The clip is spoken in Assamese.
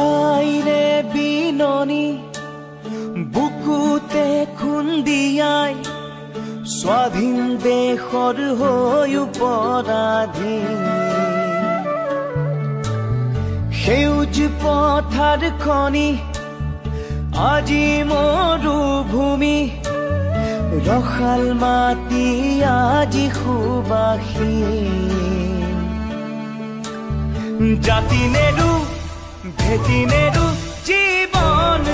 আইৰে বিননি বুকুতে খুন্দিয়াই স্বাধীন দেশৰ হৈ পৰাধীন সেউজ পথাৰ খনি আজি মৰুভূমি ৰসাল মাটি আজি সুবাসীন জাতি নেৰু ভেটি নেৰু জীৱন